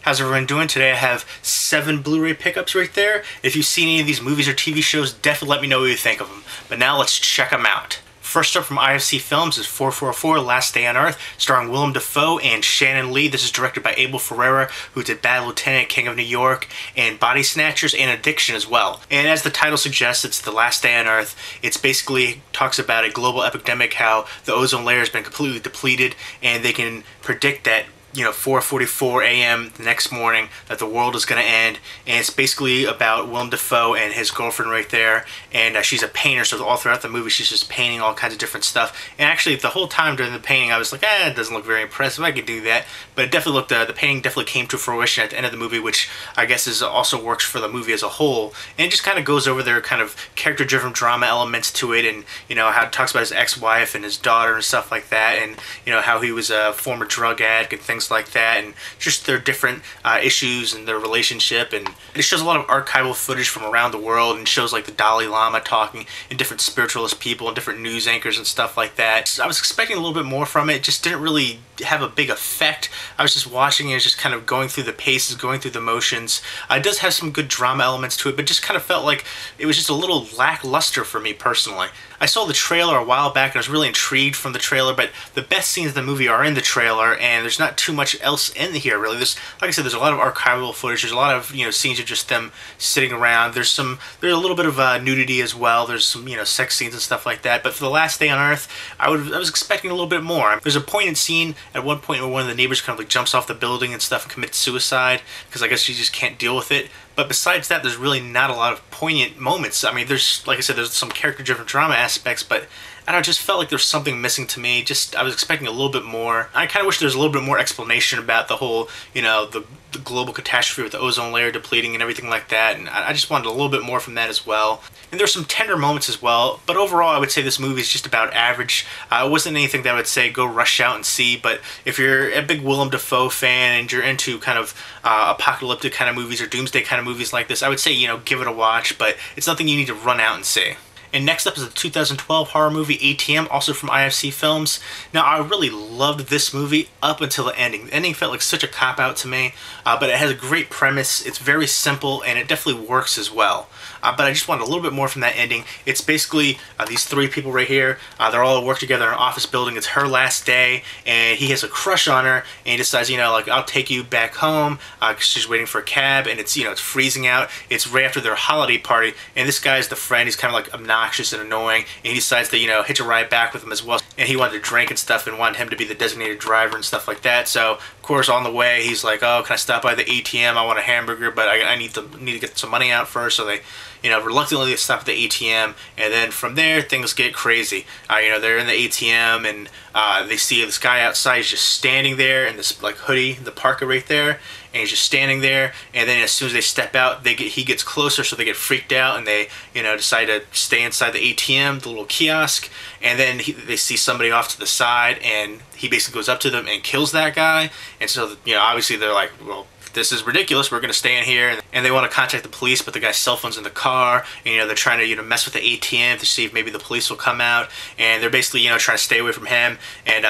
How's everyone doing? Today I have 7 Blu-ray pickups right there. If you've seen any of these movies or TV shows, definitely let me know what you think of them. But now let's check them out. First up from IFC Films is 444 Last Day on Earth, starring Willem Dafoe and Shannon Lee. This is directed by Abel Ferrara, who did Bad Lieutenant, King of New York, and Body Snatchers, and Addiction as well. And as the title suggests, it's the last day on Earth. It's basically talks about a global epidemic, how the ozone layer has been completely depleted, and they can predict that 4:44 a.m. the next morning that the world is going to end. And it's basically about Willem Dafoe and his girlfriend right there, and she's a painter, so all throughout the movie she's just painting all kinds of different stuff. And actually the whole time during the painting I was like, it doesn't look very impressive, I could do that. But it definitely looked, the painting definitely came to fruition at the end of the movie, which I guess also works for the movie as a whole. And it just kind of goes over their kind of character-driven drama elements to it, and how it talks about his ex-wife and his daughter and stuff like that, and how he was a former drug addict and things like that, and just their different issues and their relationship. And it shows a lot of archival footage from around the world, and shows like the Dalai Lama talking, and different spiritualist people and different news anchors and stuff like that. So I was expecting a little bit more from it. It just didn't really have a big effect. I was just watching it, just kind of going through the paces, going through the motions. It does have some good drama elements to it, but just kind of felt like it was just a little lackluster for me personally. I saw the trailer a while back and I was really intrigued from the trailer, but the best scenes of the movie are in the trailer, and there's not too much else in here really. There's, like I said, there's a lot of archival footage. There's a lot of scenes of just them sitting around. There's a little bit of nudity as well. There's some sex scenes and stuff like that. But for the last day on Earth, I was expecting a little bit more. There's a poignant scene at one point where one of the neighbors kind of like jumps off the building and stuff and commits suicide because I guess she just can't deal with it. But besides that, there's really not a lot of poignant moments. I mean, there's, like I said, there's some character-driven drama aspects, but I don't know, it just felt like there's something missing to me. I was expecting a little bit more. I kind of wish there was a little bit more explanation about the whole, the global catastrophe with the ozone layer depleting and everything like that, and I just wanted a little bit more from that as well. And there's some tender moments as well, but overall I would say this movie is just about average. It wasn't anything that I would say go rush out and see, but if you're a big Willem Dafoe fan and you're into kind of apocalyptic kind of movies or doomsday kind of movies like this, I would say, give it a watch, but it's nothing you need to run out and see. And next up is the 2012 horror movie ATM, also from IFC Films. Now, I really loved this movie up until the ending. The ending felt like such a cop-out to me, but it has a great premise. It's very simple, and it definitely works as well. But I just wanted a little bit more from that ending. It's basically these 3 people right here. They're all at work together in an office building. It's her last day, and he has a crush on her, and he decides, like, I'll take you back home, because she's waiting for a cab, and it's, it's freezing out. It's right after their holiday party, and this guy's the friend. He's kind of like obnoxious and annoying, and he decides to, hitch a ride back with him as well. And he wanted to drink and stuff, and wanted him to be the designated driver and stuff like that. So, of course, on the way, he's like, oh, can I stop by the ATM? I want a hamburger, but I need to get some money out first. So they, reluctantly they stop at the ATM, and then from there, things get crazy. They're in the ATM, and they see this guy outside. He's just standing there in this, like, hoodie, the parka right there, and he's just standing there, and then as soon as they step out, he gets closer, so they get freaked out, and they, decide to stay inside the ATM, the little kiosk, and then they see somebody off to the side, and he basically goes up to them and kills that guy. And so, obviously they're like, well, this is ridiculous, we're going to stay in here, and they want to contact the police, but the guy's cell phone's in the car, and they're trying to mess with the ATM to see if maybe the police will come out, and they're basically trying to stay away from him, and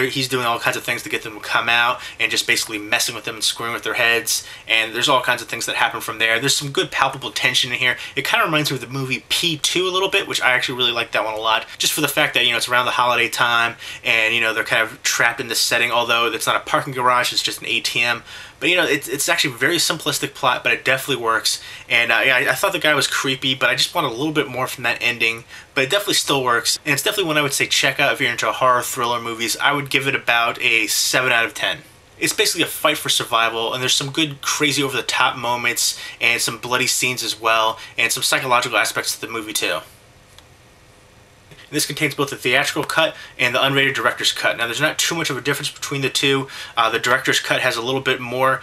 he's doing all kinds of things to get them to come out, and just basically messing with them and screwing with their heads, and there's all kinds of things that happen from there. There's some good palpable tension in here. It kind of reminds me of the movie P2 a little bit, which I actually really like that one a lot, just for the fact that it's around the holiday time, and they're kind of trapped in this setting, although it's not a parking garage, it's just an ATM. But it's actually a very simplistic plot, but it definitely works. And I thought the guy was creepy, but I just wanted a little bit more from that ending. But it definitely still works, and it's definitely one I would say check out if you're into horror thriller movies. I would give it about a 7 out of 10. It's basically a fight for survival, and there's some good crazy over-the-top moments, and some bloody scenes as well, and some psychological aspects to the movie too. This contains both the theatrical cut and the unrated director's cut. Now, there's not too much of a difference between the two. The director's cut has a little bit more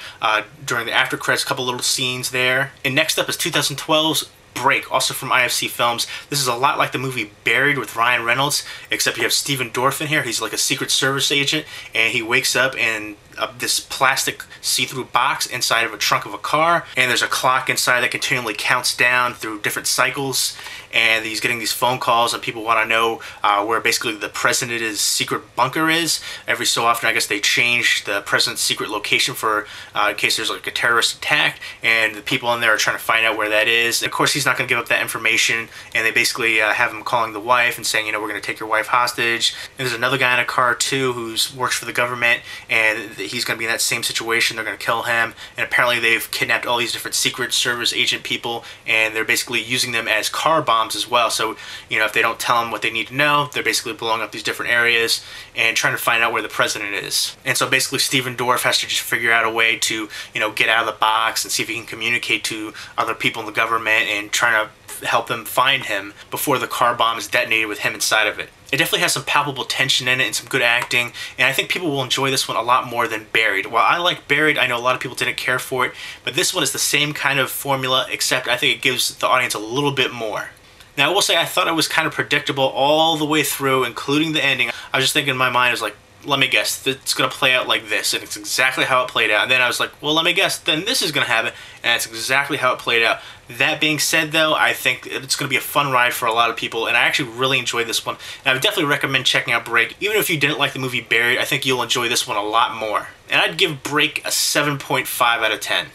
during the after credits, a couple little scenes there. And next up is 2012's Break, also from IFC Films. This is a lot like the movie Buried with Ryan Reynolds, except you have Stephen Dorff in here. He's like a Secret Service agent, and he wakes up in this plastic see-through box inside of a trunk of a car, and there's a clock inside that continually counts down through different cycles, and he's getting these phone calls, and people want to know where basically the president's secret bunker is. Every so often, I guess they change the president's secret location for in case there's like a terrorist attack, and the people in there are trying to find out where that is. Of course, he's not going to give up that information, and they basically have him calling the wife and saying, we're going to take your wife hostage. And there's another guy in a car too who works for the government, and he's going to be in that same situation. They're going to kill him, and apparently they've kidnapped all these different Secret Service agent people, and they're basically using them as car bombs as well. So if they don't tell them what they need to know, they're basically blowing up these different areas and trying to find out where the president is. And so basically Steven Dorff has to just figure out a way to get out of the box and see if he can communicate to other people in the government and trying to help them find him before the car bomb is detonated with him inside of it. It definitely has some palpable tension in it and some good acting, and I think people will enjoy this one a lot more than Buried. While I like Buried, I know a lot of people didn't care for it, but this one is the same kind of formula, except I think it gives the audience a little bit more. Now, I will say I thought it was kind of predictable all the way through, including the ending. I was just thinking in my mind, I was like, let me guess, it's going to play out like this, and it's exactly how it played out. And then I was like, well, let me guess, then this is going to happen, and that's exactly how it played out. That being said, though, I think it's going to be a fun ride for a lot of people, and I actually really enjoyed this one. And I would definitely recommend checking out Break. Even if you didn't like the movie Buried, I think you'll enjoy this one a lot more. And I'd give Break a 7.5 out of 10.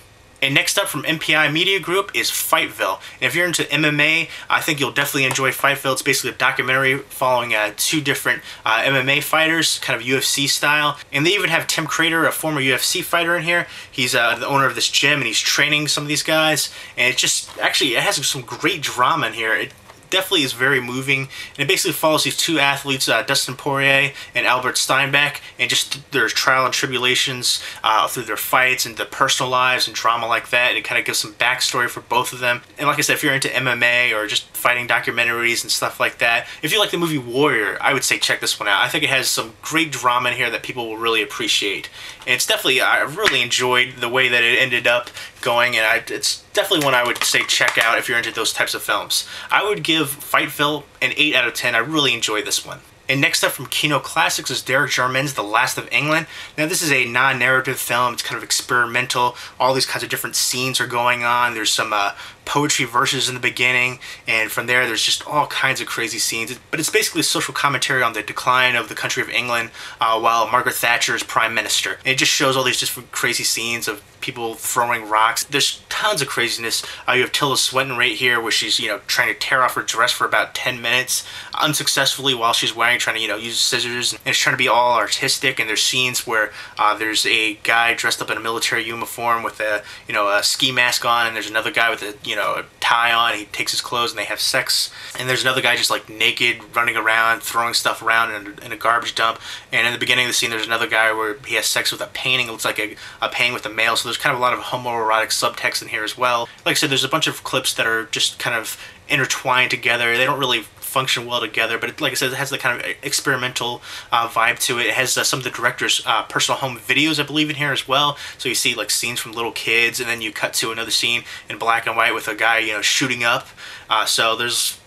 And next up from MPI Media Group is Fightville. And if you're into MMA, I think you'll definitely enjoy Fightville. It's basically a documentary following two different MMA fighters, kind of UFC style. And they even have Tim Crater, a former UFC fighter, in here. He's the owner of this gym, and he's training some of these guys. And it has some great drama in here. It definitely is very moving, and it basically follows these two athletes, Dustin Poirier and Albert Steinbeck, and just their trial and tribulations through their fights and the personal lives and drama like that. And it kind of gives some backstory for both of them. And like I said, if you're into MMA or just fighting documentaries and stuff like that, if you like the movie Warrior, I would say check this one out. I think it has some great drama in here that people will really appreciate. And it's definitely, I really enjoyed the way that it ended up going, and it's definitely one I would say check out if you're into those types of films. I would give Fightville an 8 out of 10. I really enjoyed this one. And next up from Kino Classics is Derek Jarman's The Last of England. Now, this is a non-narrative film. It's kind of experimental. All these kinds of different scenes are going on. There's some poetry verses in the beginning, and from there there's just all kinds of crazy scenes. But it's basically a social commentary on the decline of the country of England while Margaret Thatcher is Prime Minister. And it just shows all these different crazy scenes of people throwing rocks. There's tons of craziness. You have Tilda Swinton right here, where she's trying to tear off her dress for about 10 minutes unsuccessfully while she's trying to use scissors, and it's trying to be all artistic. And there's scenes where there's a guy dressed up in a military uniform with a ski mask on, and there's another guy with a tie on. He takes his clothes and they have sex, and there's another guy just like naked running around throwing stuff around in a garbage dump. And in the beginning of the scene, there's another guy where he has sex with a painting. It looks like a painting with a male. So there's kind of a lot of homoerotic subtext in here as well. Like I said, there's a bunch of clips that are just kind of intertwined together. They don't really function well together, but like I said, it has the kind of experimental vibe to it. It has some of the director's personal home videos, I believe, in here as well. So you see like scenes from little kids, and then you cut to another scene in black and white with a guy shooting up. So there's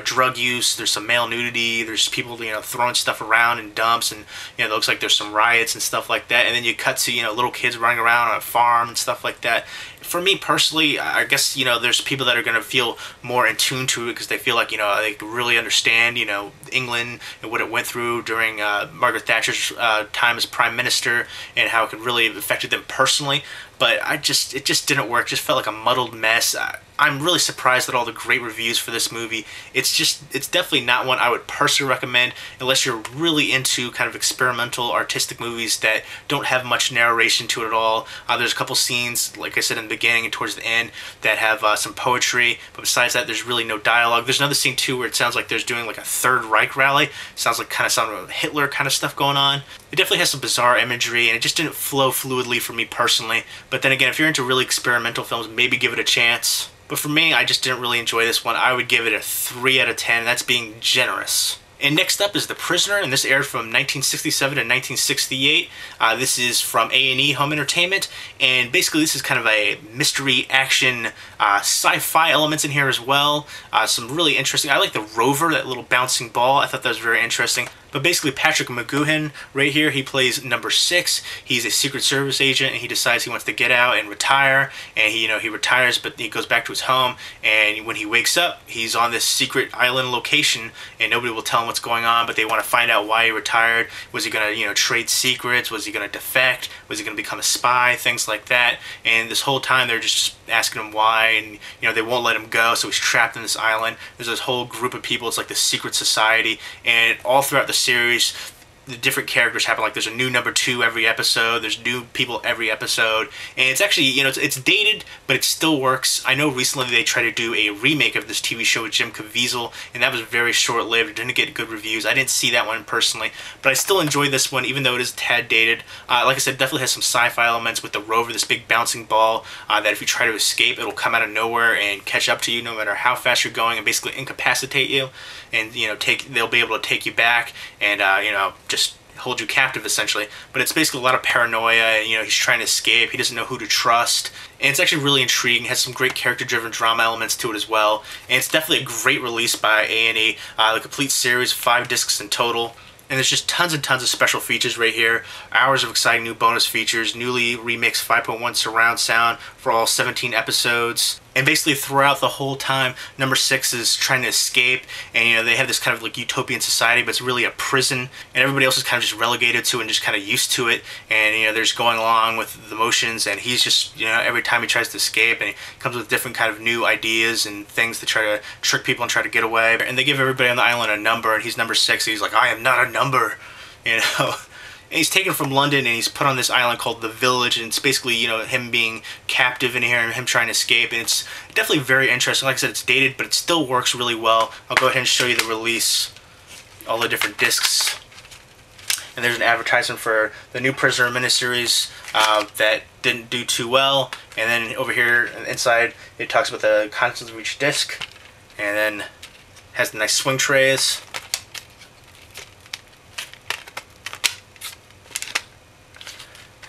drug use, there's some male nudity, there's people throwing stuff around in dumps, and it looks like there's some riots and stuff like that. And then you cut to little kids running around on a farm and stuff like that. For me personally, I guess there's people that are going to feel more in tune to it because they feel like they really understand England and what it went through during Margaret Thatcher's time as Prime Minister, and how it could really have affected them personally. But it just didn't work. It just felt like a muddled mess. I'm really surprised at all the great reviews for this movie. It's definitely not one I would personally recommend unless you're really into kind of experimental artistic movies that don't have much narration to it at all. There's a couple scenes, like I said in the beginning and towards the end, that have some poetry, but besides that, there's really no dialogue. There's another scene too where it sounds like there's doing like a Third Reich rally. Sounds like some Hitler kind of stuff going on. It definitely has some bizarre imagery, and it just didn't flow fluidly for me personally. But then again, if you're into really experimental films, maybe give it a chance. But for me, I just didn't really enjoy this one. I would give it a 3 out of 10. That's being generous. And next up is The Prisoner, and this aired from 1967 to 1968. This is from A&E Home Entertainment, and basically this is kind of a mystery action sci-fi elements in here as well. Some really interesting. I like the rover, that little bouncing ball. I thought that was very interesting. But basically, Patrick McGoohan right here, he plays number 6. He's a Secret Service agent, and he decides he wants to get out and retire. And he retires, but he goes back to his home. And when he wakes up, he's on this secret island location, and nobody will tell him what's going on. But they want to find out why he retired. Was he going to, trade secrets? Was he going to defect? Was he going to become a spy? Things like that. And this whole time, they're just asking him why, and they won't let him go. So he's trapped in this island. There's this whole group of people. It's like the secret society, and all throughout the series, the different characters happen. Like there's a new number 2 every episode. There's new people every episode, and it's actually it's dated, but it still works. I know recently they tried to do a remake of this TV show with Jim Caviezel, and that was very short-lived. It didn't get good reviews. I didn't see that one personally, but I still enjoy this one, even though it is a tad dated. Like I said, it definitely has some sci-fi elements with the rover, this big bouncing ball that if you try to escape, it'll come out of nowhere and catch up to you no matter how fast you're going, and basically incapacitate you, and they'll be able to take you back and just hold you captive essentially. But it's basically a lot of paranoia. He's trying to escape. He doesn't know who to trust, and it's actually really intriguing. It has some great character-driven drama elements to it as well, and it's definitely a great release by A&E. The complete series, 5 discs in total. And there's just tons and tons of special features right here. Hours of exciting new bonus features, newly remixed 5.1 surround sound for all 17 episodes. And basically throughout the whole time, number 6 is trying to escape, and they have this kind of like utopian society, but it's really a prison, and everybody else is kind of just relegated to it and just kind of used to it, and they're just going along with the motions, and he's just, every time he tries to escape, and he comes with different kind of new ideas and things to try to trick people and try to get away. And they give everybody on the island a number, and he's number 6, and he's like, I am not a number, And he's taken from London, and he's put on this island called the Village, and it's basically, him being captive in here and him trying to escape, and it's definitely very interesting. Like I said, it's dated, but it still works really well. I'll go ahead and show you the release, all the different discs. And there's an advertisement for the new Prisoner miniseries that didn't do too well. And then over here inside, it talks about the contents of each disc, and then has the nice swing trays.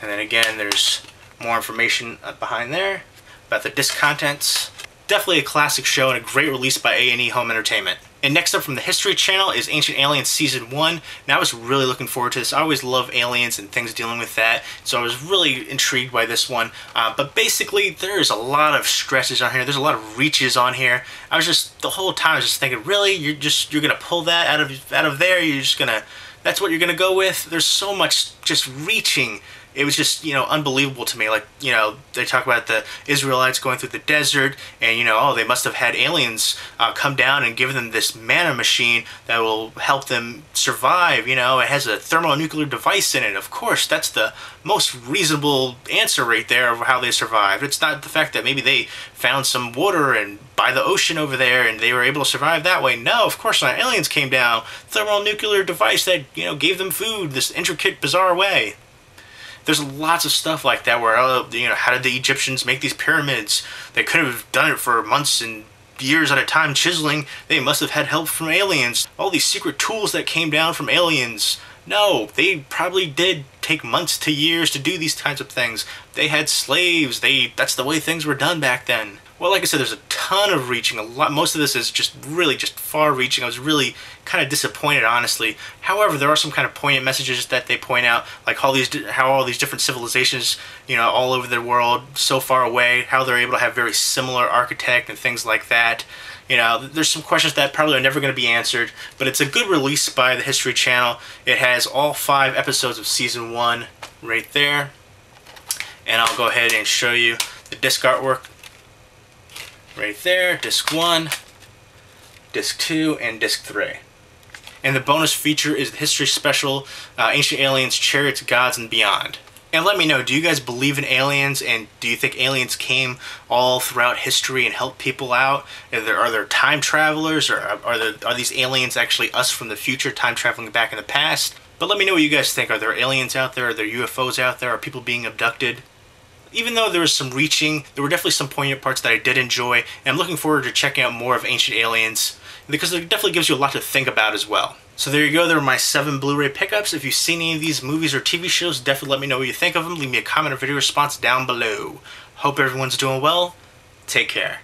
And then again, there's more information behind there about the disc contents. Definitely a classic show and a great release by A&E Home Entertainment. And next up from the History Channel is Ancient Aliens Season 1. And I was really looking forward to this. I always love aliens and things dealing with that, so I was really intrigued by this one. But basically, there's a lot of stresses on here. There's a lot of reaches on here. I was just, the whole time, I was just thinking, really? You're gonna pull that out of there? You're just gonna, that's what you're gonna go with? There's so much just reaching. It was just, unbelievable to me. Like, they talk about the Israelites going through the desert, and, oh, they must have had aliens come down and give them this mana machine that will help them survive. It has a thermonuclear device in it. Of course, that's the most reasonable answer right there of how they survived. It's not the fact that maybe they found some water and by the ocean over there and they were able to survive that way. No, of course not. Aliens came down. Thermonuclear device that, gave them food this intricate, bizarre way. There's lots of stuff like that where, how did the Egyptians make these pyramids? They could have done it for months and years at a time chiseling. They must have had help from aliens. All these secret tools that came down from aliens. No, they probably did take months to years to do these kinds of things. They had slaves. That's the way things were done back then. Well, like I said, there's a ton of reaching. Most of this is just really just far-reaching. I was really kind of disappointed, honestly. However, there are some kind of poignant messages that they point out, like how all these different civilizations, all over the world, so far away, how they're able to have very similar architect and things like that. There's some questions that probably are never going to be answered, but it's a good release by the History Channel. It has all 5 episodes of Season 1 right there. And I'll go ahead and show you the disc artwork. Right there, disc 1, disc 2, and disc 3. And the bonus feature is the History Special, Ancient Aliens, Chariots, Gods, and Beyond. And let me know, do you guys believe in aliens, and do you think aliens came all throughout history and helped people out? Are there time travelers, or are these aliens actually us from the future, time traveling back in the past? But let me know what you guys think. Are there aliens out there? Are there UFOs out there? Are people being abducted? Even though there was some reaching, there were definitely some poignant parts that I did enjoy, and I'm looking forward to checking out more of Ancient Aliens, because it definitely gives you a lot to think about as well. So there you go, there are my 7 Blu-ray pickups. If you've seen any of these movies or TV shows, definitely let me know what you think of them. Leave me a comment or video response down below. Hope everyone's doing well. Take care.